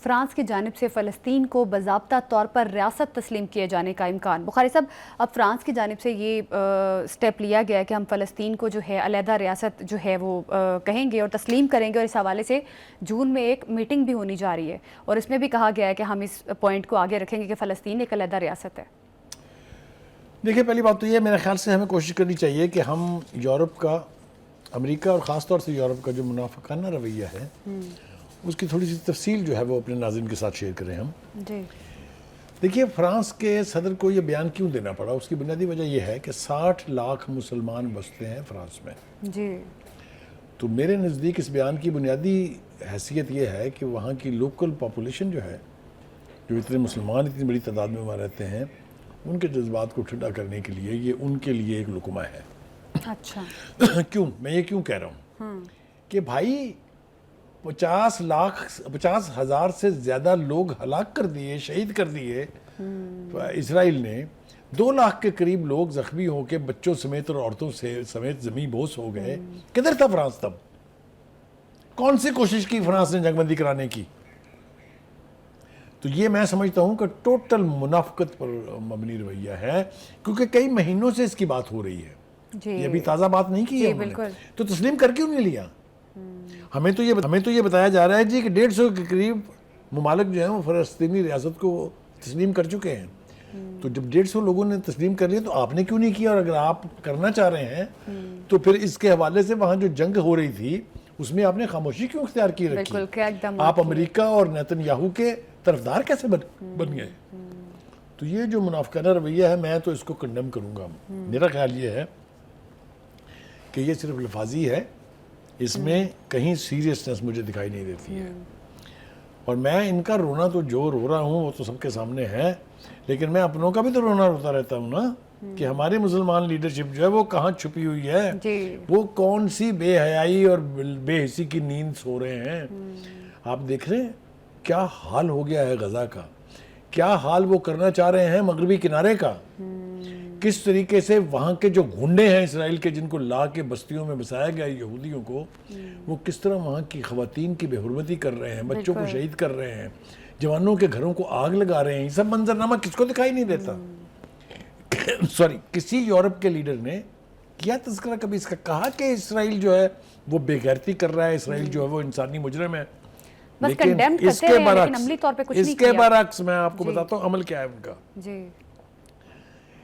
France کی جانب سے فلسطین کو باضابطہ طور پر ریاست تسلیم کیے جانے کا امکان. بخاری صاحب، اب فرانس کی جانب سے یہ سٹیپ لیا گیا ہے کہ ہم فلسطین کو جو ہے علیحدہ ریاست جو ہے وہ کہیں گے اور تسلیم کریں گے، اور اس حوالے سے جون میں ایک میٹنگ بھی ہونی جا رہی ہے، اور اس میں بھی کہا گیا ہے کہ ہم اس پوائنٹ کو آگے رکھیں گے کہ فلسطین ایک علیحدہ ریاست ہے. دیکھیں، پہلی بات تو یہ میرے خیال سے ہمیں کوشش کرنی چاہیے کہ ہم یورپ کا، امریکہ اور خاص طور سے یورپ کا جو منافقانہ رویہ ہے اس کی تھوڑی سی تفصیل جو ہے وہ اپنے ناظرین کے ساتھ شیئر کریں ہم. جی دیکھیے، فرانس کے صدر کو یہ بیان کیوں دینا پڑا؟ اس کی بنیادی وجہ یہ ہے کہ 60 لاکھ مسلمان بستے ہیں فرانس میں. جی تو میرے نزدیک اس بیان کی بنیادی حیثیت یہ ہے کہ وہاں کی لوکل پاپولیشن جو ہے، جو اتنے مسلمان اتنی بڑی تعداد میں وہاں رہتے ہیں، ان کے جذبات کو ٹھنڈا کرنے کے لیے یہ ان کے لیے ایک لقمہ ہے. اچھا، کیوں میں یہ کیوں کہہ رہا ہوں کہ بھائی 50,000 سے زیادہ لوگ ہلاک کر دیے، شہید کر دیے اسرائیل نے. 2 لاکھ کے قریب لوگ زخمی ہو کے بچوں سمیت اور عورتوں سمیت زمین بوس ہو گئے. کدھر تھا فرانس تب؟ کون سی کوشش کی فرانس نے جنگ بندی کرانے کی؟ تو یہ میں سمجھتا ہوں کہ ٹوٹل منافقت پر مبنی رویہ ہے، کیونکہ کئی مہینوں سے اس کی بات ہو رہی ہے. یہ ابھی تازہ بات نہیں کی ہے انہوں نے. تو تسلیم کر کیوں نہیں لیا؟ ہمیں تو یہ بتایا جا رہا ہے جی کہ 150 کے قریب ممالک جو ہیں وہ فلسطینی ریاست کو تسلیم کر چکے ہیں. تو جب 150 لوگوں نے تسلیم کر لیا تو آپ نے کیوں نہیں کیا؟ اور اگر آپ کرنا چاہ رہے ہیں تو پھر اس کے حوالے سے وہاں جو جنگ ہو رہی تھی اس میں آپ نے خاموشی کیوں اختیار کی رکھی؟ آپ امریکہ اور نیتن یاہو کے طرفدار کیسے بن گئے؟ تو یہ جو منافقانہ رویہ ہے میں تو اس کو کنڈم کروں گا. میرا خیال یہ ہے کہ یہ صرف لفاظی ہے، اس میں کہیں سیریسنس مجھے دکھائی نہیں دیتی ہے. اور میں ان کا رونا تو جو رو رہا ہوں وہ تو سب کے سامنے ہے، لیکن میں اپنوں کا بھی تو رونا روتا رہتا ہوں نا کہ ہماری مسلمان لیڈرشپ جو ہے وہ کہاں چھپی ہوئی ہے، وہ کون سی بے حیائی اور بے حسی کی نیند سو رہے ہیں. آپ دیکھ رہے ہیں کیا حال ہو گیا ہے غزہ کا، کیا حال وہ کرنا چاہ رہے ہیں مغربی کنارے کا. کس طریقے سے وہاں کے جو گھنڈے ہیں اسرائیل کے، جن کو لا کے بستیوں میں بسایا گیا یہودیوں کو، وہ کس طرح وہاں کی خواتین کی بے حرمتی کر رہے ہیں، بچوں کو شہید کر رہے ہیں، جوانوں کے گھروں کو آگ لگا رہے ہیں. یہ سب منظرنامہ کس کو دکھائی نہیں دیتا؟ کسی یورپ کے لیڈر نے کیا تذکرہ کبھی اس کا؟ کہا کہ اسرائیل جو ہے وہ بے غیرتی کر رہا ہے، اسرائیل جو ہے وہ انسانی مجرم ہے. لیکن اس کے برعکس میں آپ کو بتاتا ہوں عمل کیا ہے ان کا.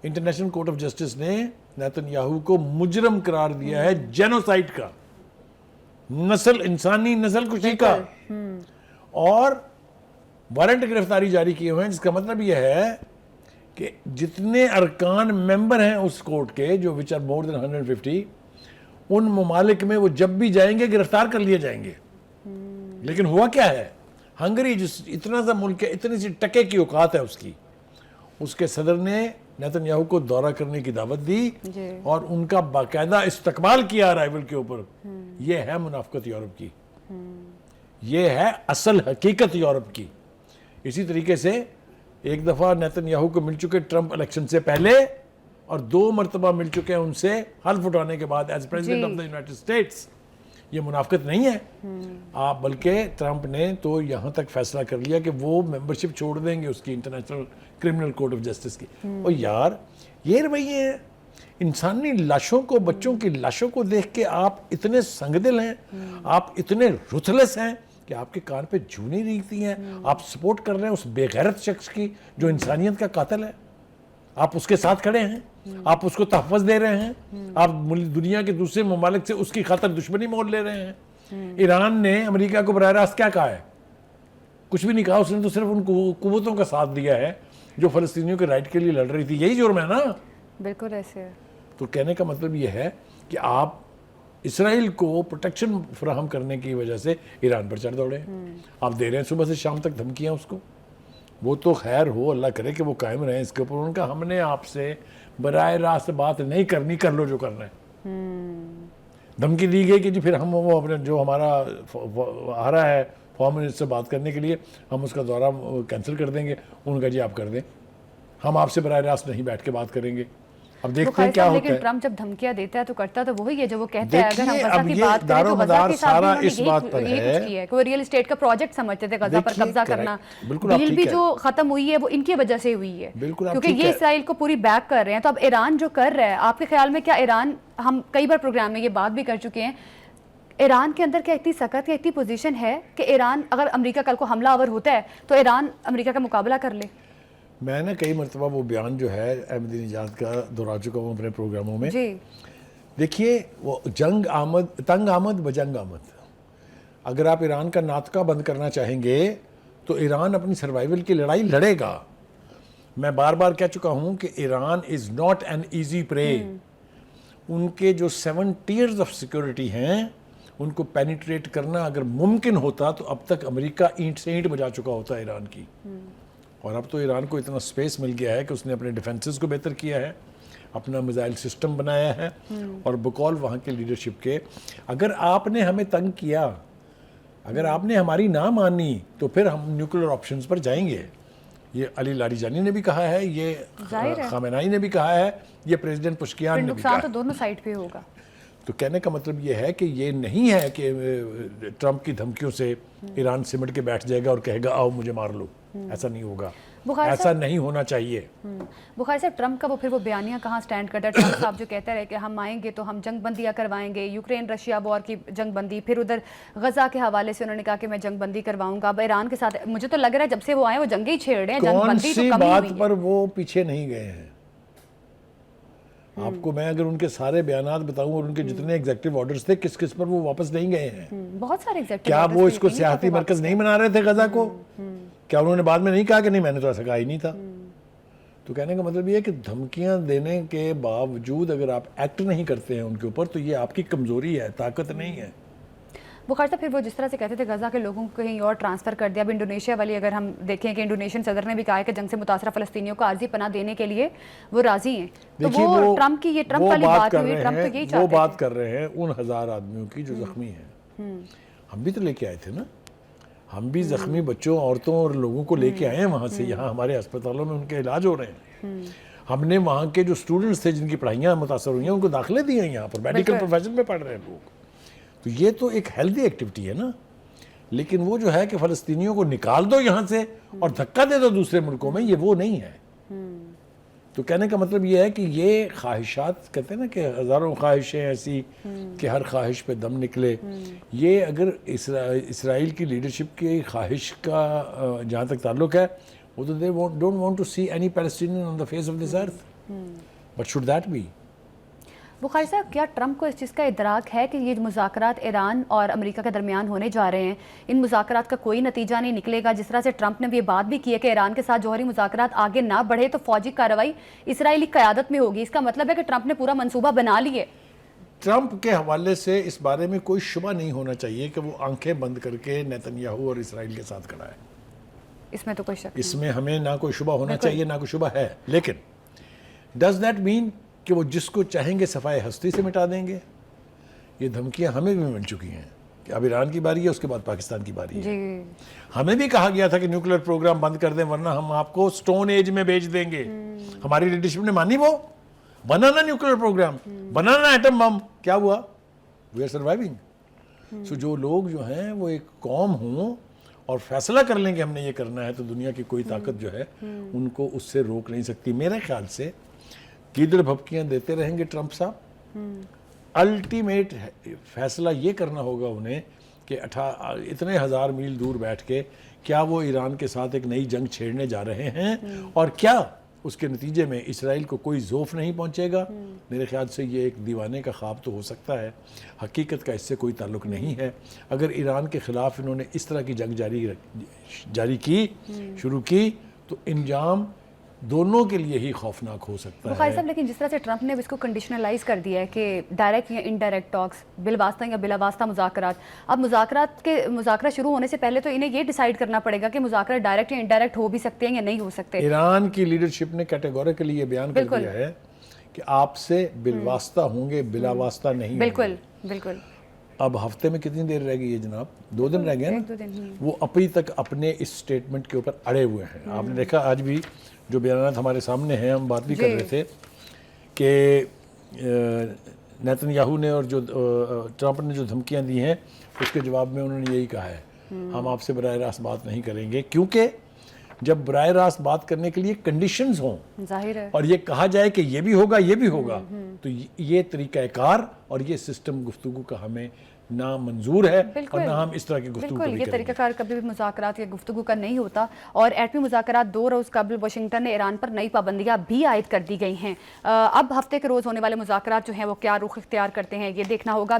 انٹرنیشنل کورٹ آف جسٹس نے نیتن یاہو کو مجرم قرار دیا ہے جینوسائیڈ کا، انسانی نسل کشی کا، اور وارنٹ گرفتاری جاری کیے ہوئے ہیں، جس کا مطلب یہ ہے کہ جتنے ارکان ممبر ہیں اس کورٹ کے، جو which are more than 150، ان ممالک میں وہ جب بھی جائیں گے گرفتار کر لیے جائیں گے. لیکن ہوا کیا ہے؟ ہنگری جس اتنا سا ملک ہے، اتنی سی ٹکے کی اوقات ہے اس کے صدر نے نیتن یاہو کو دورہ کرنے کی دعوت دی اور ان کا باقاعدہ استقبال کیا ارائیول کے اوپر. یہ ہے منافقت یورپ کی، یہ ہے اصل حقیقت یورپ کی. اسی طریقے سے ایک دفعہ نیتن یاہو کو مل چکے ٹرمپ الیکشن سے پہلے، اور 2 مرتبہ مل چکے ہیں ان سے حلف اٹھانے کے بعد as president of the United States. یہ منافقت نہیں ہے بلکہ ٹرمپ نے تو یہاں تک فیصلہ کر لیا کہ وہ ممبرشپ چھوڑ دیں گے اس کی international criminal court of justice کی. اور یار یہ رویے ہیں، انسانی لاشوں کو، بچوں کی لاشوں کو دیکھ کے آپ اتنے سنگدل ہیں، آپ اتنے رتھلیس ہیں کہ آپ کے کان پہ جوں نہیں ریگتی ہیں. آپ سپورٹ کر رہے ہیں اس بے غیرت شخص کی جو انسانیت کا قاتل ہے. آپ اس کے ساتھ کھڑے ہیں، آپ اس کو تحفظ دے رہے ہیں، آپ دنیا کے دوسرے ممالک سے اس کی خاطر دشمنی مول لے رہے ہیں. ایران نے امریکہ کو براہ راست کیا کہا ہے؟ کچھ بھی نہیں کہا. اس نے تو صرف ان قوتوں کا ساتھ دیا ہے جو فلسطینیوں کے رائٹ کے لیے لڑ رہی تھی. یہی جرم ہے نا؟ بالکل ایسے ہے. تو کہنے کا مطلب یہ ہے کہ آپ اسرائیل کو پروٹیکشن فراہم کرنے کی وجہ سے ایران پر چڑھ دوڑے. آپ دے رہے ہیں صبح سے شام تک دھمکیاں اس کو. وہ تو خیر ہو، اللہ کرے کہ وہ قائم رہیں اس کے اوپر. ان کا ہم نے آپ سے براہ راست بات نہیں کرنی، کر لو جو کرنا ہے. دھمکی دی گئی کہ جی پھر ہم وہ اپنے جو ہمارا آ رہا ہے فارم منسٹر سے بات کرنے کے لیے، ہم اس کا دورہ کینسل کر دیں گے. ان کا جی آپ کر دیں، ہم آپ سے براہ راست نہیں بیٹھ کے بات کریں گے. اب دیکھتے ہیں کیا ہوتا لیکن ہے. ٹرمپ جب دھمکیاں دیتا ہے تو کرتا تو وہی ہے جو وہ کہتا ہے. اگر ہم دیکھیے غزہ اب کی یہ بات کریں دار و تو غزہ مدار کے ساتھ سارا بھی اس انہوں بات نے پر یہی ہے. کچھ کیا ہے کہ وہ ریئل اسٹیٹ کا پروجیکٹ سمجھتے تھے غزہ پر دیکھیے قبضہ کرنا. بالکل آپ ڈیل بھی ٹھیک جو ختم ہوئی ہے وہ ان کی وجہ سے ہوئی ہے بالکل آپ کیونکہ ٹھیک یہ ہے. اسرائیل کو پوری بیک کر رہے ہیں. تو اب ایران جو کر رہا ہے آپ کے خیال میں کیا ایران, ہم کئی بار پروگرام میں یہ بات بھی کر چکے ہیں, ایران کے اندر کیا اتنی سخت یا اتنی پوزیشن ہے کہ ایران اگر امریکہ کل کو حملہ آور ہوتا ہے تو ایران امریکہ کا مقابلہ کر لے؟ میں نے کئی مرتبہ وہ بیان جو ہے احمدی نژاد کا دہرا چکا ہوں اپنے پروگراموں میں. جی دیکھیے وہ جنگ آمد تنگ آمد بجنگ آمد. اگر آپ ایران کا ناطقہ بند کرنا چاہیں گے تو ایران اپنی سروائیول کی لڑائی لڑے گا. میں بار بار کہہ چکا ہوں کہ Iran is not an easy پرے. ان کے جو 7 ٹیئرز آف سیکورٹی ہیں ان کو پینیٹریٹ کرنا اگر ممکن ہوتا تو اب تک امریکہ اینٹ سے اینٹ بجا چکا ہوتا ایران کی. اور اب تو ایران کو اتنا سپیس مل گیا ہے کہ اس نے اپنے ڈیفنسز کو بہتر کیا ہے, اپنا میزائل سسٹم بنایا ہے, اور بقول وہاں کے لیڈرشپ کے اگر آپ نے ہمیں تنگ کیا, اگر آپ نے ہماری نہ مانی تو پھر ہم نیوکلیر آپشنز پر جائیں گے. یہ علی لاریجانی نے بھی کہا ہے, یہ خامنائی نے بھی کہا ہے, یہ پریزیڈنٹ پشکیان نے بھی کہا ہے. نقصان تو دونوں سائڈ پہ ہوگا. تو کہنے کا مطلب یہ ہے کہ یہ نہیں ہے کہ ٹرمپ کی دھمکیوں سے ایران سمٹ کے بیٹھ جائے گا اور کہے گا آؤ مجھے مار لو. ایسا نہیں ہوگا, ایسا نہیں ہونا چاہیے. بخاری صاحب ٹرمپ کا وہ بیانیہ کہاں سٹینڈ کرتا ہے؟ ٹرمپ صاحب جو کہتا رہے کہ ہم آئیں گے تو ہم جنگ بندیاں کروائیں گے, یوکرین رشیا وار کی جنگ بندی, پھر ادھر غزہ کے حوالے سے انہوں نے کہا کہ میں جنگ بندی کرواؤں گا. اب ایران کے ساتھ مجھے تو لگ رہا ہے جب سے وہ آئے وہ جنگیں ہی چھیڑ رہے ہیں, جنگ بندی تو کم ہی ہوئی ہے. کون سی بات پر وہ پیچھے نہیں گئے ہیں؟ آپ کو میں اگر ان کے سارے بیانات بتاؤں اور ان کے جتنے ایگزیکٹو آرڈرز تھے کس کس پر وہ واپس نہیں گئے ہیں. بہت سارے ایگزیکٹو کیا وہ اس کو سیاحتی مرکز نہیں بنا رہے تھے غزہ کو؟ کیا انہوں نے بعد میں نہیں کہا کہ نہیں میں نے تو ایسا کہا ہی نہیں تھا؟ تو کہنے کا مطلب یہ ہے کہ دھمکیاں دینے کے باوجود اگر آپ ایکٹ نہیں کرتے ہیں ان کے اوپر تو یہ آپ کی کمزوری ہے, طاقت نہیں ہے. بخاری صاحب پھر وہ جس طرح سے کہتے تھے غزہ کے لوگوں کو کہیں اور ٹرانسفر کر دیا. اب انڈونیشیا والی اگر ہم دیکھیں کہ انڈونیشین صدر نے بھی کہا ہے کہ جنگ سے متاثرہ فلسطینیوں کو عارضی پناہ دینے کے لیے وہ راضی ہیں. تو وہ ٹرمپ کی یہ ٹرمپ والی بات ہوئی, ٹرمپ تو یہی چاہتے ہیں. وہ بات کر رہے ہیں ان 1000 آدمیوں کی جو زخمی ہیں. ہم بھی تو لے کے آئے تھے نا, ہم بھی زخمی بچوں, عورتوں اور لوگوں کو لے کے آئے ہیں وہاں سے. یہاں ہمارے ہسپتالوں میں ان کے علاج ہو رہے ہیں. ہم نے وہاں کے جو اسٹوڈنٹس تھے جن کی پڑھائیاں متاثر ہوئی ہیں ان کو داخلے دیے ہیں یہاں پر, میڈیکل پروفیشن میں پڑھ رہے ہیں لوگ. تو یہ تو ایک ہیلدی ایکٹیویٹی ہے نا. لیکن وہ جو ہے کہ فلسطینیوں کو نکال دو یہاں سے اور دھکا دے دو دوسرے ملکوں میں, یہ وہ نہیں ہے. تو کہنے کا مطلب یہ ہے کہ یہ خواہشات, کہتے ہیں نا کہ ہزاروں خواہشیں ایسی کہ ہر خواہش پہ دم نکلے. یہ اگر اسرائیل کی لیڈرشپ کی خواہش کا جہاں تک تعلق ہے وہ تو they don't want to see any Palestinian on the face of this earth. But should that be? بخاری صاحب کیا ٹرمپ کو اس چیز کا ادراک ہے کہ یہ مذاکرات ایران اور امریکہ کے درمیان ہونے جا رہے ہیں, ان مذاکرات کا کوئی نتیجہ نہیں نکلے گا؟ جس طرح سے ٹرمپ نے بھی یہ بات بھی کی ہے کہ ایران کے ساتھ جوہری مذاکرات آگے نہ بڑھے تو فوجی کارروائی اسرائیلی قیادت میں ہوگی. اس کا مطلب ہے کہ ٹرمپ نے پورا منصوبہ بنا لیے. ٹرمپ کے حوالے سے اس بارے میں کوئی شبہ نہیں ہونا چاہیے کہ وہ آنکھیں بند کر کے نیتنیاہو اور اسرائیل کے ساتھ کھڑا ہے. اس میں تو کوئی شک اس میں ہمیں نہ کوئی شبہ ہونا چاہیے نہ کوئی شبہ ہے. لیکن ڈز دیٹ مین کہ وہ جس کو چاہیں گے صفائے ہستی سے مٹا دیں گے؟ یہ دھمکیاں ہمیں بھی مل چکی ہیں کہ اب ایران کی باری ہے, اس کے بعد پاکستان کی باری ہے. ہمیں بھی کہا گیا تھا کہ نیوکلیر پروگرام بند کر دیں ورنہ ہم آپ کو سٹون ایج میں بھیج دیں گے. ہماری لیڈرشپ نے مانی, وہ بنانا نیوکلیر پروگرام, بنانا ایٹم بم. کیا ہوا؟ We are surviving. سو جو لوگ جو ہیں وہ ایک قوم ہوں اور فیصلہ کر لیں کہ ہم نے یہ کرنا ہے تو دنیا کی کوئی طاقت جو ہے ان کو اس سے روک نہیں سکتی. میرے خیال سے کیدڑ بھپکیاں دیتے رہیں گے ٹرمپ صاحب. الٹیمیٹ فیصلہ یہ کرنا ہوگا انہیں کہ اتنے 1000 میل دور بیٹھ کے کیا وہ ایران کے ساتھ ایک نئی جنگ چھیڑنے جا رہے ہیں اور کیا اس کے نتیجے میں اسرائیل کو کوئی ذوف نہیں پہنچے گا. میرے خیال سے یہ ایک دیوانے کا خواب تو ہو سکتا ہے, حقیقت کا اس سے کوئی تعلق نہیں ہے. اگر ایران کے خلاف انہوں نے اس طرح کی جنگ جاری کی شروع کی تو انجام دونوں کے لیے ہی خوفناک ہو سکتا ہے. بخاری صاحب لیکن جس طرح سے ٹرمپ نے اس کو کنڈیشنلائز کر دیا ہے کہ ڈائریکٹ یا انڈائریکٹ ٹاکس, بالواسطہ یا بلا واسطہ مذاکرات. اب مذاکرہ شروع ہونے سے پہلے تو انہیں یہ ڈیسائیڈ کرنا پڑے گا کہ مذاکرات ڈائریکٹ یا انڈائریکٹ ہو بھی سکتے ہیں یا نہیں ہو سکتے. ایران کی لیڈرشپ نے کیٹیگوریکلی یہ بیان کر دیا ہے کہ آپ سے بالواسطہ ہوں گے, بلا واسطہ نہیں. بالکل بالکل. اب ہفتے میں کتنی دیر رہ گئی ہے جناب؟ 2 دن رہ گئے نا. وہ ابھی تک اپنے اس سٹیٹمنٹ کے اوپر اڑے ہوئے ہیں. آپ نے دیکھا آج بھی جو بیانات ہمارے سامنے ہیں, ہم بات بھی کر رہے تھے کہ نیتن یاہو نے اور جو ٹرمپ نے جو دھمکیاں دی ہیں اس کے جواب میں انہوں نے یہی کہا ہے ہم آپ سے براہ راست بات نہیں کریں گے، کیونکہ جب براہ راست بات کرنے کے لیے کنڈیشنز ہوں ظاہر ہے اور یہ کہا جائے کہ یہ بھی ہوگا یہ بھی ہوگا، تو یہ طریقہ کار اور یہ سسٹم گفتگو کا ہمیں نہ منظور ہے اور نہ ہم اس طرح کی گفتگو بالکل، کبھی یہ کریں طریقہ گے۔ کار کبھی بھی مذاکرات یا گفتگو کا نہیں ہوتا۔ اور ایٹمی مذاکرات 2 روز قبل واشنگٹن نے ایران پر نئی پابندیاں بھی عائد کر دی گئی ہیں۔ اب ہفتے کے روز ہونے والے مذاکرات جو ہیں وہ کیا رخ اختیار کرتے ہیں یہ دیکھنا ہوگا۔